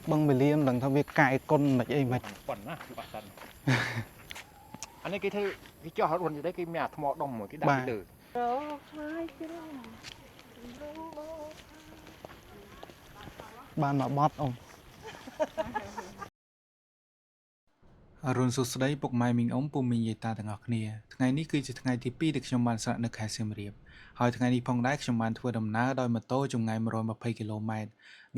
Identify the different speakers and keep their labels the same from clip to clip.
Speaker 1: băng bì liêm đằng thao việc cài con mạch ấy mạch
Speaker 2: quẩn á bạc tần anh ấy cái thứ cái cho họ luôn đấy cái mẹ thọ đồng một cái đá cái lử
Speaker 1: ban mà bót ông អរុនសុស្ដីពុកម៉ែមីងអ៊ំពូមីងយាយតាទាំងអស់គ្នាថ្ងៃនេះគឺជាថ្ងៃទី2ដែលខ្ញុំបានស្នាក់នៅខេត្តសៀមរាបហើយថ្ងៃនេះផងដែរខ្ញុំបានធ្វើដំណើរដោយម៉ូតូចម្ងាយ120គីឡូម៉ែត្រ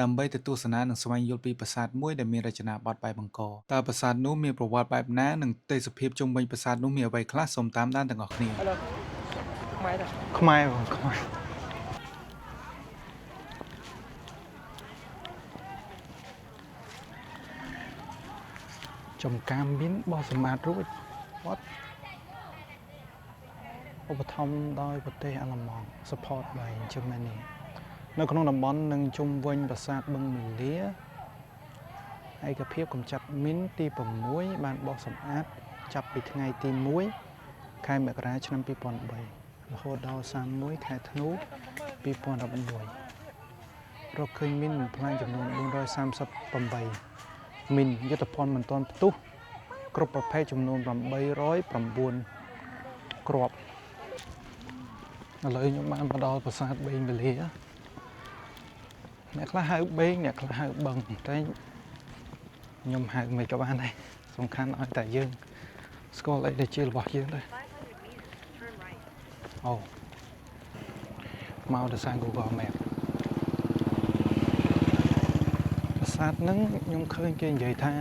Speaker 1: ដើម្បីទៅទស្សនានិងស្វែងយល់ពីប្រាសាទមួយដែលមានរចនាបថបែបអង្គរតើប្រាសាទនោះមានប្រវត្តិបែបណានិងទេសភាពជុំវិញប្រាសាទនោះមានអ្វីខ្លះសូមតាមដានទាំងអស់គ្នាខ្មែរបងខ្មែរចំការមានបោះសម្បត្តិរួចវត្តឧបត្ថម្ភដោយប្រទេសអាល្លឺម៉ង់ support by Germany នៅក្នុងតំបន់និងជុំវិញប្រាសាទបឹងមាលាឯកភាពកម្ចាត់មីនទី6បានបោះសម្អាតចាប់ពីថ្ងៃទី1ខែមករាឆ្នាំ2003រហូតដល់31ខែធ្នូ2016រកឃើញមីនបំផ្លាញចំនួន438មីនយុទ្ធភណ្ឌមិនទាន់ផ្ទុះគ្រប់ប្រភេទចំនួន809គ្រាប់ឥឡូវខ្ញុំបានមកដល់ប្រាសាទបេងវេលាអ្នកខ្លះហៅបេងអ្នកខ្លះហៅបឹងតែខ្ញុំហៅមិនក៏បានដែរសំខាន់ឲ្យតែយើងស្គាល់អីដែលជារបស់យើងដែរអូមកដោយសារ Google Map ប្រាសាទហ្នឹងខ្ញុំឃើញគេនិយាយថា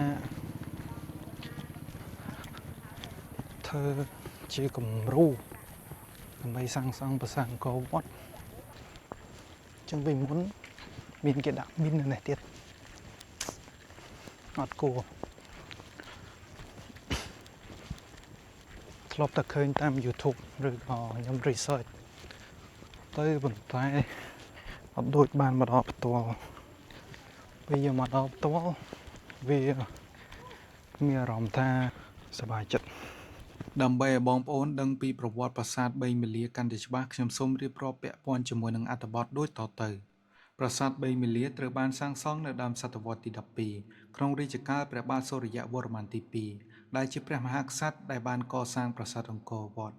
Speaker 1: ធ្វើជាគំរូដើម្បីសាងសង់ប្រាសាទអង្គរវត្តចឹងពីមុនមានគេដាក់មីននៅនេះទៀតអត់គួរធ្លាប់តែឃើញតាម YouTube ឬក៏ខ្ញុំ research ទៅប៉ុន្តែអត់ដូចបានមកដល់ផ្ទាល់ពេលយកមកដល់ផ្ទាល់វាមានអារម្មណ៍ថាសប្បាយចិត្តដើម្បីឲ្យបងប្អូនដឹងពីប្រវត្តិប្រាសាទបេងមាលាកាន់តែច្បាស់ខ្ញុំសូមរៀបរាប់ពាក់ព័ន្ធជាមួយនឹងអត្ថបទដូចតទៅប្រាសាទបេងមាលាត្រូវបានសាងសង់នៅដើមសតវត្សទី12ក្នុងរជ្ជកាលព្រះបាទសូរ្យវរ្ម័នទី2ដែលជាព្រះមហាក្សត្រដែលបានកសាងប្រាសាទអង្គរវត្ត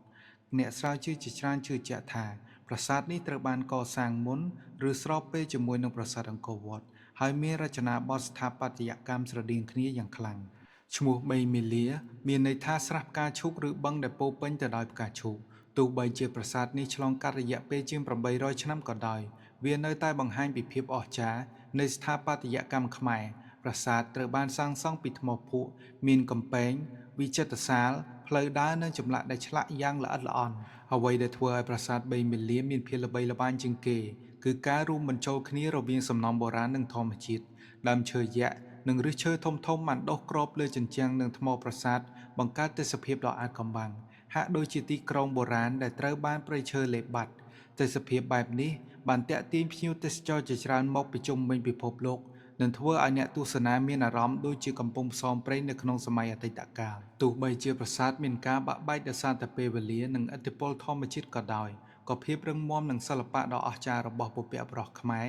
Speaker 1: អ្នកស្រាវជ្រាវជាច្រើនជឿជាក់ថាប្រាសាទនេះត្រូវបានកសាងមុនឬស្របពេលជាមួយនឹងប្រាសាទអង្គរវត្តហើយមានរចនាបថស្ថាបត្យកម្មស្រដៀងគ្នាយ៉ាងខ្លាំងឈ្មោះបេងមាលាមានន័យថាស្រះផ្កាឈូកឬបឹងដែលពោរពេញទៅដោយផ្កាឈូកទោះបីជាប្រាសាទនេះឆ្លងកាត់រយៈពេលជាង800ឆ្នាំក៏ដោយវានៅតែបង្ហាញពីភាពអស្ចារ្យនៃស្ថាបត្យកម្មខ្មែរប្រាសាទត្រូវបានសាងសង់ពីថ្មភក់មានកំពែងវិចិត្រសាលផ្លូវដើរនិងចម្លាក់ដែលឆ្លាក់យ៉ាងល្អិតល្អន់អ្វីដែលធ្វើឲ្យប្រាសាទបេងមាលាមានភាពល្បីល្បាញជាងគេគឺការរួមបញ្ចូលគ្នារវាងសំណង់បុរាណនិងធម្មជាតិដើមឈើយក្សនិងឫសឈើធំៗបានដុះគ្របលើជញ្ជាំងនិងថ្មប្រាសាទបង្កើតទេសភាពដ៏អាថ៌កំបាំងហាក់ដូចជាទីក្រុងបុរាណដែលត្រូវបានព្រៃឈើលេបបាត់ទេសភាពបែបនេះបានទាក់ទាញភ្ញៀវទេសចរជាច្រើនមកពីជុំវិញពិភពលោកនិងធ្វើឲ្យអ្នកទស្សនាមានអារម្មណ៍ដូចជាកំពុងផ្សងព្រេងនៅក្នុងសម័យអតីតកាលទោះបីជាប្រាសាទមានការបាក់បែកដោយសារតែពេលវេលានិងឥទ្ធិពលធម្មជាតិក៏ដោយក៏ភាពរឹងមាំនិងសិល្បៈដ៏អស្ចារ្យរបស់បុព្វបុរសខ្មែរ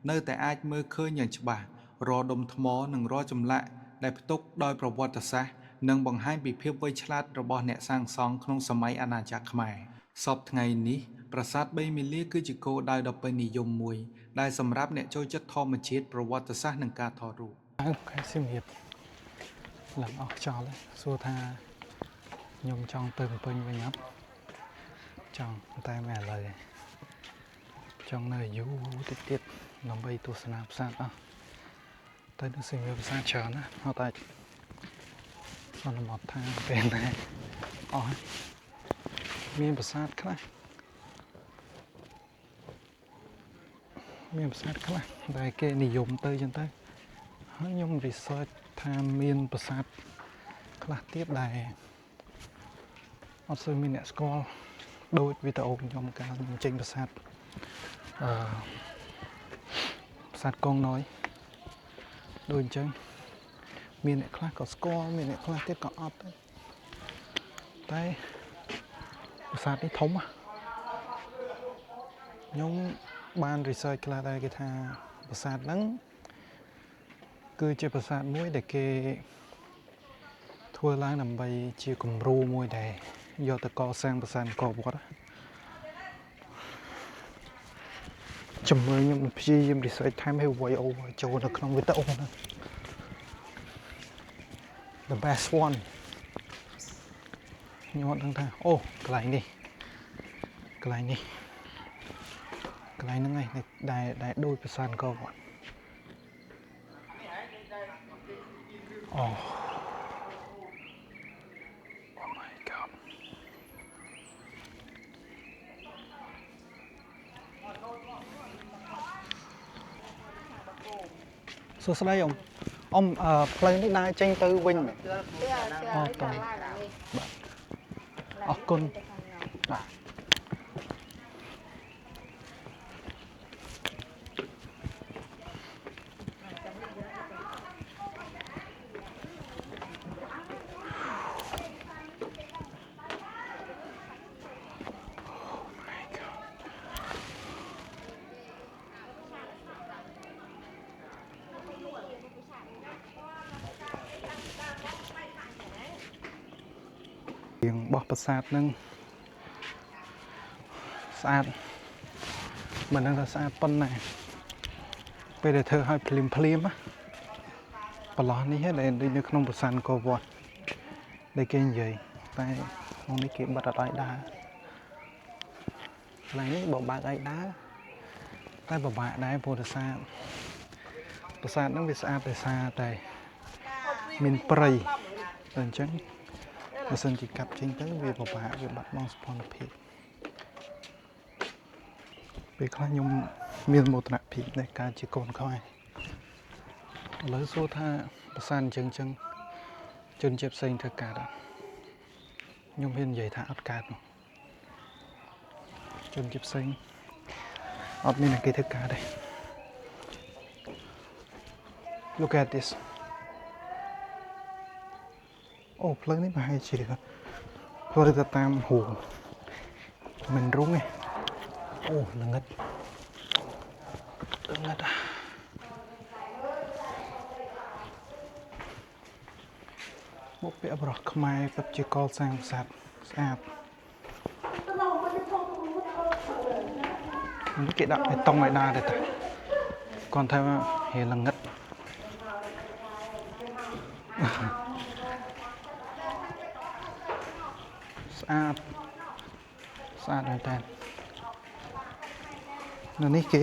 Speaker 1: នៅតែអាចមើលឃើញយ៉ាងច្បាស់រាល់ដុំថ្មនិងរាល់ចម្លាក់ដែលផ្ទុកដោយប្រវត្តិសាស្ត្រនិងបង្ហាញពីភាពវៃឆ្លាតរបស់អ្នកសាងសង់ក្នុងសម័យអាណាចក្រខ្មែរសពថ្ងៃនេះប្រាសាទបេងមាលាគឺជាគោលដៅដ៏ពេញនិយមមួយដែលសម្រាប់អ្នកចូលចិត្តធម្មជាតិប្រវត្តិសាស្ត្រនិងការថតរូបខេត្តសៀមរាបឡើងអស់ខ្យល់សួរថាខ្ញុំចង់ទៅភ្នំពេញវិញអត់ចង់តែមិនឥឡូវចង់នៅយូរទៀតដើម្បីទស្សនាប្រាសាទអស់ទៅនៅសៀមរាបប្រាសាទច្រើនណាអត់អាចសន្មតថាពេលណាអស់មានប្រាសាទខ្លះដែលគេនិយមទៅចឹងទៅហើយខ្ញុំ research ថាមានប្រាសាទខ្លះទៀតដែលអត់សូវមានអ្នកស្គាល់ដូចវីដេអូខ្ញុំកាលខ្ញុំចេញប្រាសាទប្រាសាទកងណយដូចអញ្ចឹងមានអ្នកខ្លះក៏ស្គាល់មានអ្នកខ្លះទៀតក៏អត់តែប្រាសាទនេះធំខ្ញុំបាន research ខ្លះដែរគេថាប្រាសាទហ្នឹង គឺជាប្រាសាទមួយដែលគេធ្វើឡើងដើម្បីជាគំរូមួយដែលយកទៅកសាងប្រាសាទអង្គរវត្តជំនួយខ្ញុំព្យាយាម research ថែមឲ្យ voice over ចូលនៅក្នុងវីដេអូហ្នឹង the best one ខ្ញុំអត់ដឹងថាអូកន្លែងនេះកន្លែងហ្នឹងឯងដែលដូចប្រាសាទអង្គរវត្តអូ Oh my god សួស្តីអ៊ំផ្លូវនេះដើរចេញទៅវិញមែនអូតោះអរគុណបាទជាងបោះប្រាសាទនឹងស្អាតមិនដឹងថាស្អាតប៉ុណ្ណាពេលដែលធ្វើឲ្យភ្លាមណាប្រឡោះនេះដែលនៅក្នុងប្រាសាទអង្គរវត្តដែលគេនិយាយតែក្នុងនេះគេបិទអត់ឲ្យដើរកន្លែងនេះបើបើកឲ្យដើរតែពិបាកដែរព្រោះប្រាសាទហ្នឹងវាស្អាតដោយសារតែមានព្រៃតែអញ្ចឹងបើសិនជាកាប់ចេញទៅវាពិបាកវាបាត់បង់សោភ័ណភាពពេលខ្លះខ្ញុំមានមោទនភាពនៃការជាកូនខ្មែរឥឡូវសួរថាប្រាសាទអញ្ចឹងជនជាតិផ្សេងធ្វើកើតអត់ខ្ញុំហ៊ាននិយាយថាអត់កើតនោះជនជាតិផ្សេងអត់មានអ្នកគេធ្វើកើតទេ Look at this អូផ្លូវនេះប្រហែលជាធ្វើទៅតាមហួងមិនរុងទេអូល្ងិតមកពាក់បរោះខ្មែរពិតជាកលសាងប្រាសាទស្អាតនេះគេដាក់បេតុងឲ្យដើរទេតាគាត់ថាហេល្ងិតស្អាតមែនតើនៅនេះគេ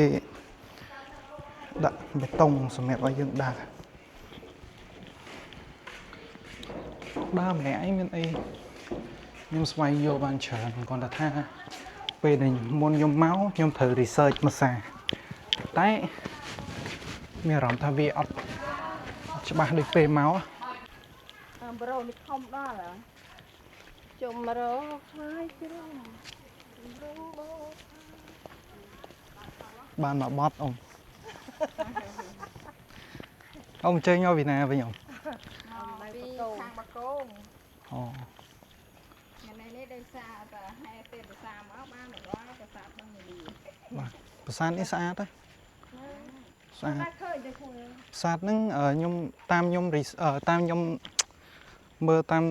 Speaker 1: ដាក់បេតុងសម្រាប់ឲ្យយើងដើរម្នាក់ឯងមានអីខ្ញុំស្វែងយល់បានច្រើនគាត់ថាពេលដែលមុនខ្ញុំមកខ្ញុំត្រូវ research មួយសារតែមានអារម្មណ៍ថាវាអត់ច្បាស់ដូចពេលមក
Speaker 3: ប្រូនេះខំដល់ហ៎ជំរោខ្លាយជ្រុំ
Speaker 1: បានមកបត់អ៊ំអ៊ំចេញមកពីណាវិញអ៊ំ
Speaker 3: ពីខាងបកង
Speaker 1: អូ
Speaker 3: ថ្ងៃនេះដោយសារតែហែទេភាសាមកបានមកដល់ប្រាសាទបឹងមាលា
Speaker 1: បាទប្រាសាទនេះស្អាតទេស្អាត
Speaker 3: ឃើញទេគូ
Speaker 1: ប្រាសាទហ្នឹងខ្ញុំតាមខ្ញុំមើលតាម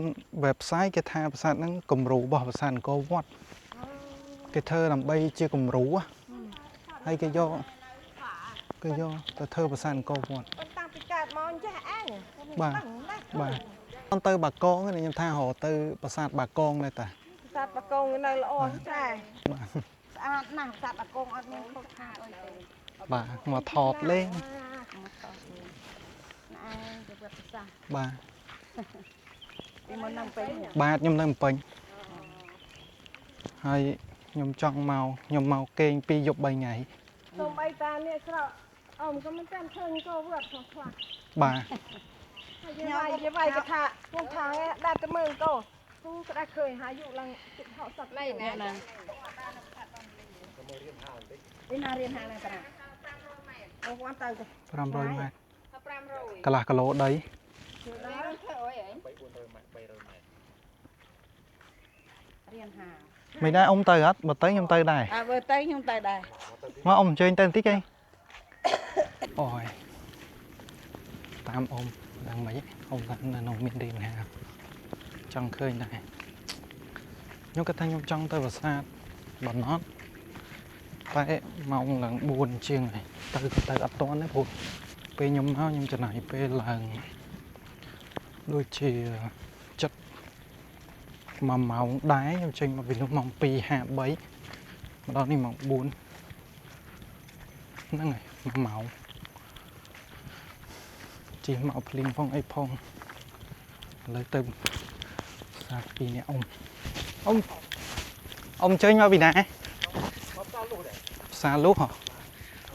Speaker 1: website គេថាប្រាសាទហ្នឹងគំរូរបស់ប្រាសាទអង្គរវត្តគេធ្វើដើម្បីជាគំរូហើយគេយកទៅធ្វើប្រាសាទអង្គរវត្ត
Speaker 3: តាំងពីកើតមកចាស់អញ
Speaker 1: បាទអត់ទៅបាកងទេខ្ញុំថារហូតទៅប្រាសាទបាកងដែរតា
Speaker 3: ប្រាសាទបាកងនៅល្អចាស់
Speaker 1: បាទ
Speaker 3: ស្អាតណាស់ប្រាសាទបាកងអត់មានខុសខាតអីទេ
Speaker 1: បាទមកថតលេង
Speaker 3: ណែទៅវត្តប្រាសាទ
Speaker 1: បាទ
Speaker 3: ពីមុននៅពេញ
Speaker 1: បាទខ្ញុំនៅពេញហើយខ្ញុំចង់មកខ្ញុំមកគេង2យប់3ថ្ងៃ
Speaker 3: សូម្បីតានេះស្រកអ៊ំក៏មិនចាំឃើញក៏វត្តខ្លះ
Speaker 1: បាទ
Speaker 3: យាយវាយកថាខ្ញុំថាដាក់ទៅមើលក៏គូក្តាស់ឃើញហើយយុឡើងចិត្តហោសត់លេណាពីណារៀនហាងណាតាអូគាត់ទៅ
Speaker 1: 500ម៉ែត្រកន្លះគីឡូដី
Speaker 3: រៀនហាង
Speaker 1: មិនដែរអ៊ំទៅអត់បើទៅខ្ញុំទៅដែរ
Speaker 3: បើទៅខ្ញុំទៅដែរ
Speaker 1: មកអ៊ំអញ្ជើញទៅបន្តិចឯងអូយ tam ôm đang mấy ông đang nông miền đêm hà trong khơi này nhưng cái thanh nhung trong tới vào xa bật nó phải mong là buồn chiêng này tới ắt toán đấy buồn pe nhung máu nhung chân này pe là đôi chì chất mà máu đáy nhung trên mà vì nó mong pi hạ bấy mà đó đi mong buồn nó này máu chỉ máu linh phong ấy phong lấy từ xa pi nè ông chơi nhau vì nè xa lúc hả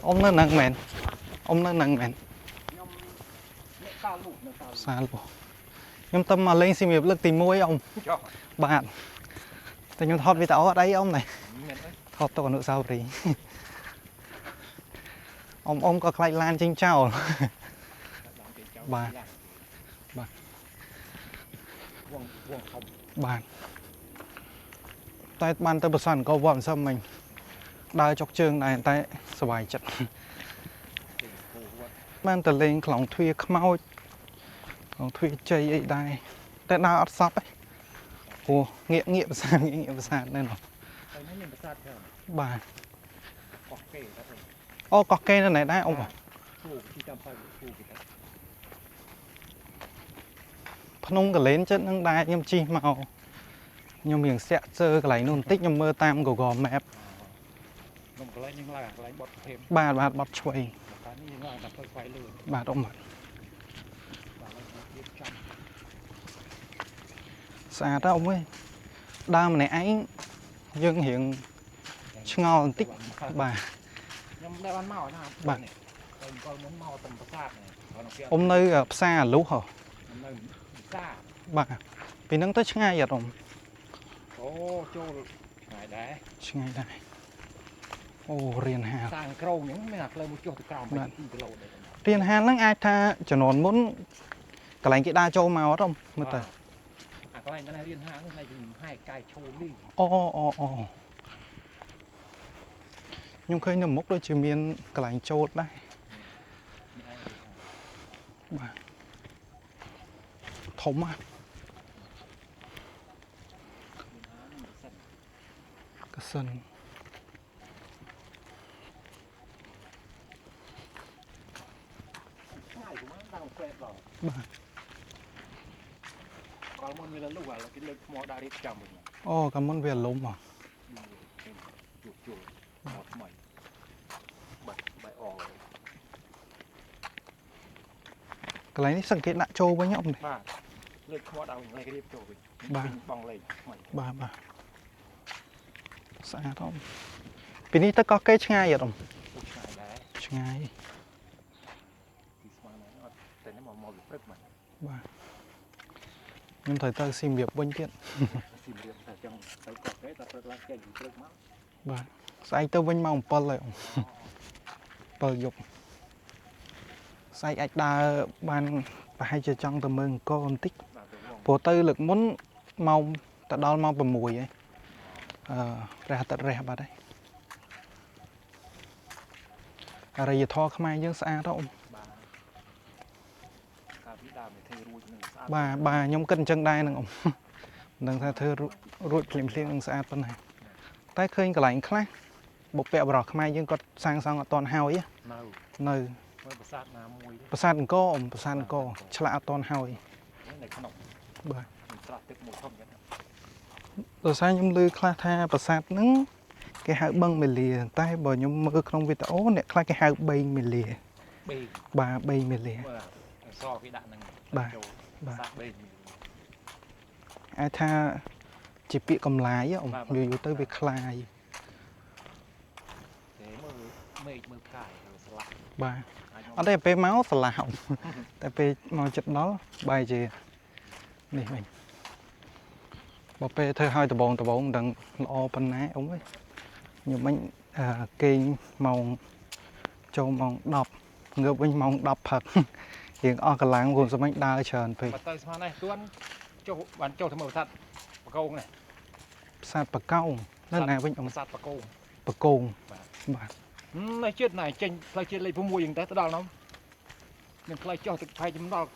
Speaker 1: ông nó nâng mền xa lúc nhưng tâm mà lên xin việc lực tìm môi ông bạn thì nhưng thọt vì tao ở đây ông này thọt tôi còn nữa sao thì ông có lại lan trên trào bạn tay ban tay bật sẵn có vọng sao mình đai chọc trường này tay sờ bài chặt ban tờ lên lòng thuê khmau lòng thuê chơi ấy đây tay nào ắt sắp ấy ồ nghiệm sàn đây nào bà ô có cây này đây ông à nông cả lên chất nông đai nhâm chi màu nhâm miếng sẽ chơi cái này nôn tích nhâm mơ tam của gò mẹp bà bọt chuối bà động vật xa đó ông ơi đa mà này ấy dân hiện ngon tích bà ông nơi xa lú hả bà vì nó tới ngay vậy rồi ngay đây ô riêng hà riêng hà nó ai tha cho nó muốn cái lạnh cái đa châu màu không mà ta ô nhưng khi nhầm mốc đôi chữ miền cái lạnh châu đấy thống à cái sân ô cảm ơn về lúng à cái này sang kết lại trâu với nhau này bà xa không vì ní ta có cái ngay vậy không ngay bà nhưng thời ta xin việc bên tiện bà sai tao bên mong pal lại pal dục sai ai đa ban hai chờ trong tầm mừng con tích bộ tư lực muốn mong ta đo mong bầm mùi ấy ra tận ra bà đây rồi giờ thò không ai dân xa đâu bà nhóm cân chân đai nè ông đừng thay thơ rụi liệm liệm đừng xa bên này tay khơi cái lạnh khác bộ bẹ bọt không ai dân có sang sang toàn hào ấy nơi bà sát có ông bà sát có chả toàn hào ấy rồi sao nhóm lư khá tha bà sát nứng cái hạt băng mình lìa tay bởi nhóm mơ không vì tao nè khá cái hạt bay mình lìa bà bay mình lìa bà ai tha chỉ bị cầm lái ông dù tới việc khai bà ở đây pe máu sờ là hỏng tại pe màu chất đó bài gì này mình bỏ pe thôi hai tờ bồn đừng lo bên ná ông ấy nhưng mình cây màu châu màu đọc ngược bên màu đọc thật hiện ở cái làng gồm số mấy đa trần pe sạt bạc câuนั่นไงเป็นองค์
Speaker 2: sạt bạc câu
Speaker 1: ปะโกง
Speaker 2: ในเชือกไหนเจนเราเชือกเลยพุ่มมวยอย่างแต่ตลอดน้อง មានផ្លូវចុះទឹកផៃជំដល់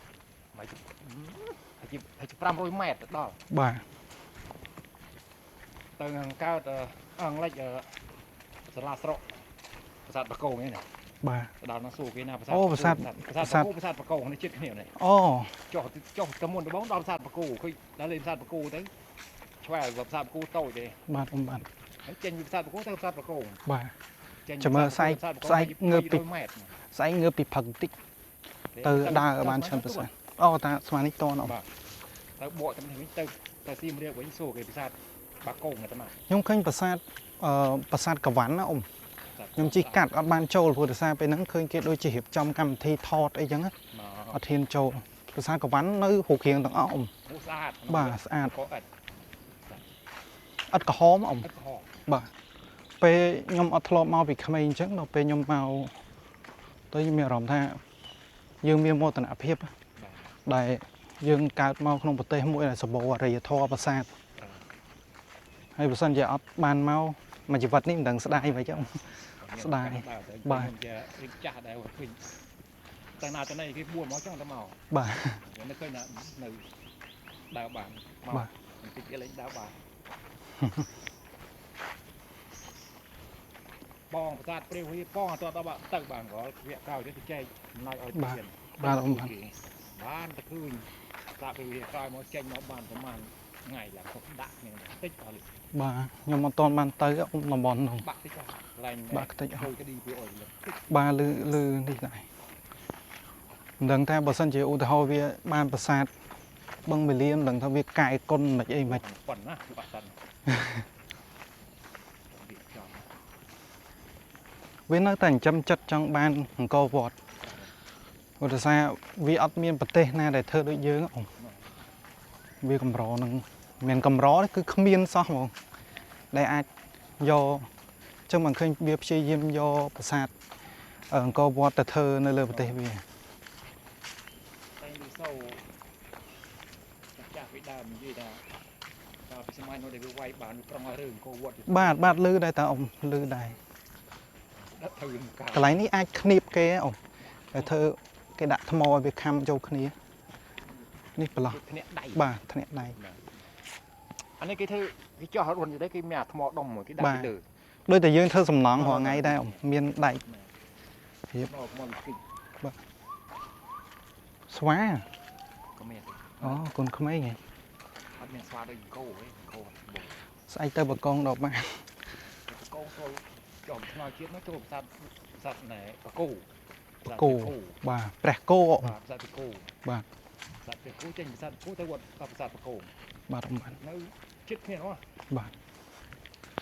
Speaker 2: មកហើយ500 ម៉ែត្រដល់
Speaker 1: បាទ
Speaker 2: ទៅខាងកើតអង់គ្លេសសាលាស្រកប្រាសាទបកងនេះណា
Speaker 1: បាទ
Speaker 2: ដល់នឹងសួរគេណាប្រាសាទ
Speaker 1: អូប្រាសាទ
Speaker 2: ប្រាសាទបកងនេះជិតគ្នានេះ
Speaker 1: អូ
Speaker 2: ចុះទៅមុនដំបូងដល់ប្រាសាទបកងឃើញដល់លេងប្រាសាទបកងទៅឆ្វែលប្រាសាទបកងតូចទេ
Speaker 1: បាទបាទ
Speaker 2: ហើយចេញពីប្រាសាទបកងទៅប្រាសាទបកង
Speaker 1: បាទ
Speaker 2: ចេញ
Speaker 1: ចាំមើលស្អែកងើបពី
Speaker 2: 200 ម៉ែត្រ
Speaker 1: ស្អែកងើបពីផឹកបន្តិចទៅដើរឲ្យបានច្រើនប្រសិនអូតាស្មាននេះតនអត់
Speaker 2: ទៅបកទៅនេះវិញទៅសៀមរាបវិញសួរគេប្រាសាទបកងទៅមក
Speaker 1: ខ្ញុំឃើញប្រាសាទប្រាសាទកវ៉ាន់ណាអ៊ំខ្ញុំជិះកាត់អត់បានចូលព្រោះដោយសារពេលហ្នឹងឃើញគេដូចជារៀបចំកម្មវិធីថតអីចឹងណាអត់ហ៊ានចូលប្រាសាទកវ៉ាន់នៅរូបរាងទាំងអស់អ៊ំ
Speaker 2: ស្អាត
Speaker 1: បាទស្អាត
Speaker 2: ក៏ឥត
Speaker 1: ឥតក្រហមអ៊ំ
Speaker 2: ឥតក្រហម
Speaker 1: បាទពេលខ្ញុំអត់ធ្លាប់មកពីក្មេងអញ្ចឹងដល់ពេលខ្ញុំមកទៅខ្ញុំមានអារម្មណ៍ថាយើងមានមោទនភាពដែលយើងកើតមកក្នុងប្រទេសមួយដែលសម្បូរអរិយធម៌ប្រាសាទហើយបើសិនជាអត់បានមកមួយជីវិតនេះមិនដឹងស្ដាយមិនចឹង ស្ដាយ
Speaker 2: បាទជារៀបចាស់ដែរឃើញតែណាទៅនេះគេបួនមកចឹងទៅមក
Speaker 1: បាទ
Speaker 2: ខ្ញុំនឹកឃើញនៅដើរបានមក
Speaker 1: បាទ
Speaker 2: បន្តិចគេលេងដើរបានបងប្រាសាទព្រះវិហារបងអត់ដល់ទៅបានក៏វគ្គក្រោយទៅចែកចំណាយឲ្យទៀត
Speaker 1: បាទអ៊ំបាទ
Speaker 2: បានទៅឃើញប្រាសាទព្រះវិហារក្រោយមកចេញមកបានប្រហែលថ្ងៃឡើងគាត់ដាក់គ្នាតិចអត់
Speaker 1: បាទខ្ញុំអត់ទាន់បានទៅអ៊ំតំបន់នោះ
Speaker 2: បាក់តិចកន្លែង
Speaker 1: បាក់តិចអស់
Speaker 2: ជួយក្តីពីអុយលើ
Speaker 1: បាទលឺនេះដែរមិនដឹងថាបើសិនជាឧទាហរណ៍វាបានប្រាសាទបឹងមលៀនមិនដឹងថាវាកាយគុណមិនអីមិន
Speaker 2: ប៉ុណ្ណាបាក់សិន
Speaker 1: វានៅតែចិញ្ចឹមចិត្តចង់បានអង្គរវត្តព្រោះដោយសារវាអត់មានប្រទេសណាដែលធ្វើដូចយើងអ៊ំវាកម្រនឹងមានកម្រទេគឺគ្មានសោះហ្មងដែលអាចយកចឹងមិនឃើញវាព្យាយាមយកប្រាសាទអង្គរវត្តទៅធ្វើនៅលើប្រទេសវា
Speaker 2: តែលឺសូចាស់ពីដើមនិយាយថាតើពីសម័យនោះដែលវាវាយបានប្រងឲ្យរឿងអង្គរវត្ត
Speaker 1: បាទលឺដែរតាអ៊ំលឺដែរ
Speaker 2: ដាក់ទៅនឹងកា
Speaker 1: កន្លែងនេះអាចឃ្នៀបគេអ៊ំតែធ្វើគេដាក់ថ្មឲ្យវាខំចូលគ្នានេះប្រឡោះ
Speaker 2: ធ្នាក់ដៃ
Speaker 1: បាទធ្នាក់ដៃ
Speaker 2: អានេះគេធ្វើគេចោះរុនយីដែរគេមានអាថ្មដុំមួយគេដាក់ពីលើ
Speaker 1: ដូចតែយើងធ្វើសំណង់រាល់ថ្ងៃដែរអ៊ំមានដៃ
Speaker 2: មកមកគិច
Speaker 1: ស្វា
Speaker 2: ក៏មាន
Speaker 1: អូកូនក្មេងហ៎
Speaker 2: អត់មានស្វាដូចអង្គរទេអង្គរ
Speaker 1: ស្អែកទៅបកងដល់បាន
Speaker 2: កងចូលចំឆ្នោតជាតិនោះចូលប្រាសាទណែបកគោ
Speaker 1: គោបាទព្រះគោអ៊ំ
Speaker 2: បាទប្រាសាទបកគោ
Speaker 1: បាទ
Speaker 2: ប្រាសាទបកគោចេញប្រាសាទបកគោទៅវត្តប្រាសាទបកគោ
Speaker 1: បាទអ៊ំបាទ
Speaker 2: នៅចិត្តគ្នានោះ
Speaker 1: បាទ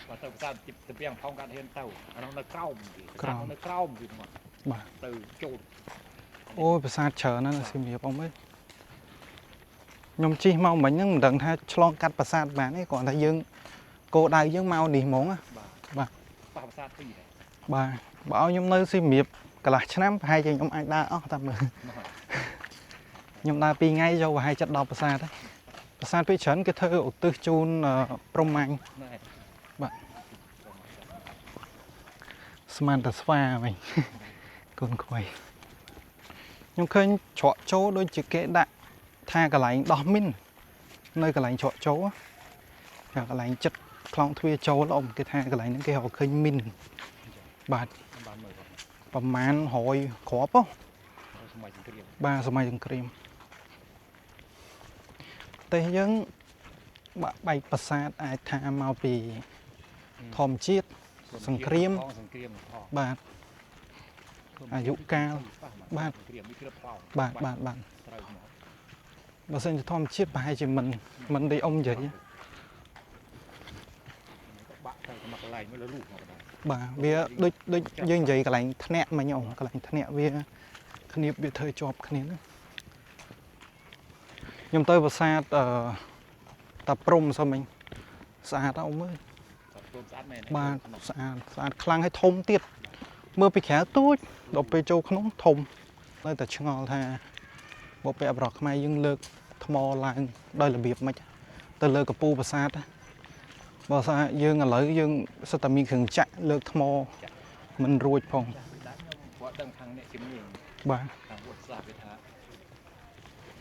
Speaker 2: បាទទៅប្រាសាទទៅពីងផោងកាត់ហ៊ានទៅអានោះនៅក្រោមគេ
Speaker 1: ក្រោម
Speaker 2: នៅក្រោមគឺមក
Speaker 1: បាទ
Speaker 2: ទៅចូល
Speaker 1: អូយប្រាសាទច្រើនណាស់នៅសៀមរាបអ៊ំអើយខ្ញុំជិះមកមិញហ្នឹងមិនដឹងថាឆ្លងកាត់ប្រាសាទបានទេគ្រាន់តែយើងគោលដៅយើងមកនេះហ្មងណា
Speaker 2: បាទប្រាសាទពីរដែរ
Speaker 1: បាទបើឲ្យខ្ញុំនៅសៀមរាបកន្លះឆ្នាំប្រហែលជាខ្ញុំអាចដើរអស់តាមមើលខ្ញុំដើរ2ថ្ងៃយកប្រហែលចិត្តដល់ប្រាសាទហើយប្រាសាទពេលច្រើនគេធ្វើឧទ្ទិសជូនព្រហ្មញ្ញ
Speaker 2: ណែ
Speaker 1: ស្មានតែស្វាវិញកូនក្មេងខ្ញុំឃើញច្រកចូលដូចជាគេដាក់ថាកន្លែងដោះមីននៅកន្លែងច្រកចូលតែកន្លែងចិត្តខ្លងទ្វារចូលអ៊ំគេថាកន្លែងហ្នឹងគេហៅឃើញមីនបាទ
Speaker 2: បានមើល
Speaker 1: ប្រមាណ100គ្រាប់ហ៎
Speaker 2: សម័យសង្គ្រាម
Speaker 1: បាទសម័យសង្គ្រាមតែយើងបាក់បែកប្រាសាទអាចថាមកពីធម្មជាតិសង្គ្រាម
Speaker 2: សង្គ្រាមផង
Speaker 1: បាទអាយុកាលបាទ
Speaker 2: សង្គ្រាមនេះគ្របផ្លោ
Speaker 1: បាទ
Speaker 2: ត្រូវមក
Speaker 1: បើសិនជាធម្មជាតិប្រហែលជាមិនដូចអ៊ំនិយាយ
Speaker 2: បាក់ទៅមកកន្លែងមើលលូកមកដែរ
Speaker 1: បាទវាដូចយើងនិយាយកន្លែងធ្នាក់មិញអ៊ំកន្លែងធ្នាក់វាគ្នាបវាធ្វើជាប់គ្នាណាខ្ញុំទៅប្រាសាទតាព្រំសោះមិញស្អាតអ៊ំអើយ
Speaker 2: ព្រមស្អាតមែន
Speaker 1: បាទស្អាតខ្លាំងហើយធំទៀតមើលពីក្រៅទូចដល់ពេលចូលក្នុងធំនៅតែឆ្ងល់ថាបើពេលអបរោះខ្មែរយើងលើកថ្មឡើងដោយរបៀបម៉េចទៅលើកំពូលប្រាសាទបើថាយើងឥឡូវយើងសិតតែមានគ្រឿងចាក់លើកថ្មមិនរួចផង
Speaker 2: ខ្ញុំគាត់ដឹងខាងអ្នកជំនាញ
Speaker 1: បាទ
Speaker 2: ខាងវត្តស្លាប់វាថា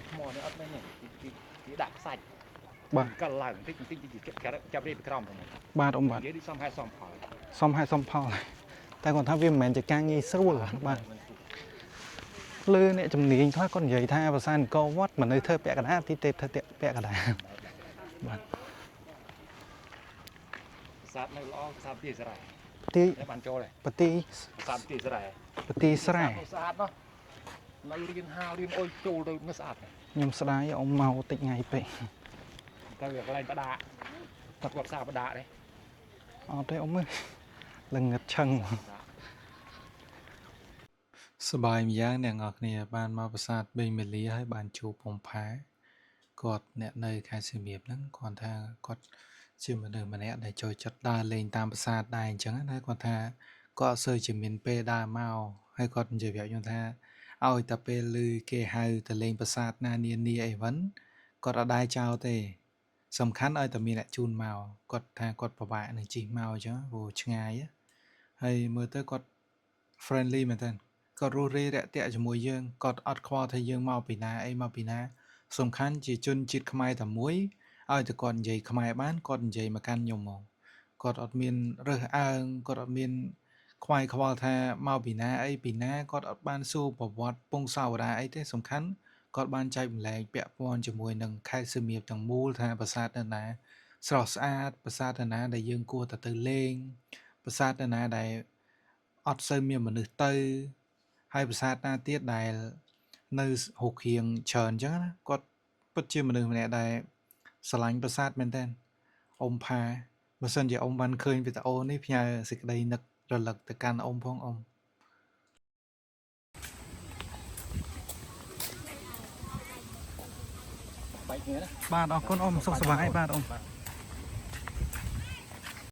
Speaker 2: ថ្មនេះអត់មែនទេគេដាក់ខ្សាច់
Speaker 1: បាទ
Speaker 2: កាលឡើងតិចចាប់រៀបក្រំទៅ
Speaker 1: បាទអ៊ំបាទ
Speaker 2: និយាយដូចសំហេតុសំផល
Speaker 1: សមហេតុសមផលតែគាត់ថាវាមិនមែនជាការងាយស្រួលបាទលើអ្នកជំនាញខ្លះគាត់និយាយថាភាសាអង្គរវត្តមិននៅធ្វើពាក់កណ្ដាលទីទេពធ្វើពាក់កណ្ដាលបាទ
Speaker 2: សាទនៅល្អសាទទីស្រែ
Speaker 1: ទី
Speaker 2: តែបានចូលទេ
Speaker 1: បទី
Speaker 2: សាទទីស្រែ
Speaker 1: បទីស្រែ
Speaker 2: ស្អាតណោះនៅរៀនហាលរៀនអុយចូលទៅនៅស្អាត
Speaker 1: ខ្ញុំស្ដាយអ៊ំមកតិចថ្ងៃពេក
Speaker 2: ទៅកន្លែងបដាគាត់សាបដាទេ
Speaker 1: អត់ទេអ៊ំអើយល្ងឹតឆឹងសบายម្យ៉ាងអ្នកនរគ្នាបានមកប្រាសាទបេងមាលាហើយបានជួបបំផាគាត់អ្នកនៅខេត្តសៀមរាបហ្នឹងគាត់ថាគាត់ជាមនុស្សម្នាក់ដែលចូលចិត្តដើរលេងតាមប្រាសាទដែរអញ្ចឹងណាគាត់ថាគាត់អត់សូវជាមានពេលដើរមកហើយគាត់និយាយប្រាប់ខ្ញុំថាឲ្យតែពេលឮគេហៅទៅលេងប្រាសាទណានានាអីវិញគាត់អត់ដែរចោលទេសំខាន់ឲ្យតែមានអ្នកជូនមកគាត់ថាគាត់ពិបាកនឹងជិះមកអញ្ចឹងព្រោះឆ្ងាយហើយមើលទៅគាត់ friendly មែនតើគាត់រស់រាយរាក់ទាក់ជាមួយយើងគាត់អត់ខ្វល់ថាយើងមកពីណាអីមកពីណាសំខាន់ជាជនជាតិខ្មែរតែមួយឲ្យតែគាត់និយាយខ្មែរបានគាត់និយាយមកកាន់ខ្ញុំមកគាត់អត់មានរើសអើងគាត់អត់មានខ្វាយខ្វល់ថាមកពីណាអីពីណាគាត់អត់បានសួរប្រវត្តិពងសាវតាអីទេសំខាន់គាត់បានចែកម្លែកពាក់ព័ន្ធជាមួយនឹងខេត្តសៀមរាបទាំងមូលថាប្រាសាទនៅណាស្រស់ស្អាតប្រាសាទនៅណាដែលយើងគួរតែទៅលេងប្រាសាទនៅណាដែលអត់សូវមានមនុស្សទៅហើយប្រាសាទណាទៀតដែលនៅហូបគ្រៀងច្រើនអញ្ចឹងណាគាត់ពិតជាមនុស្សម្នាក់ដែលស្រឡាញ់ប្រាសាទមែនតើអ៊ំផាបើសិនជាអ៊ំបានឃើញវីដេអូនេះផ្ញើសេចក្តីនឹករលឹកទៅកាន់អ៊ំផងអ៊ំបាទអរគុណអ៊ំសុខសប្បាយបាទអ៊ំ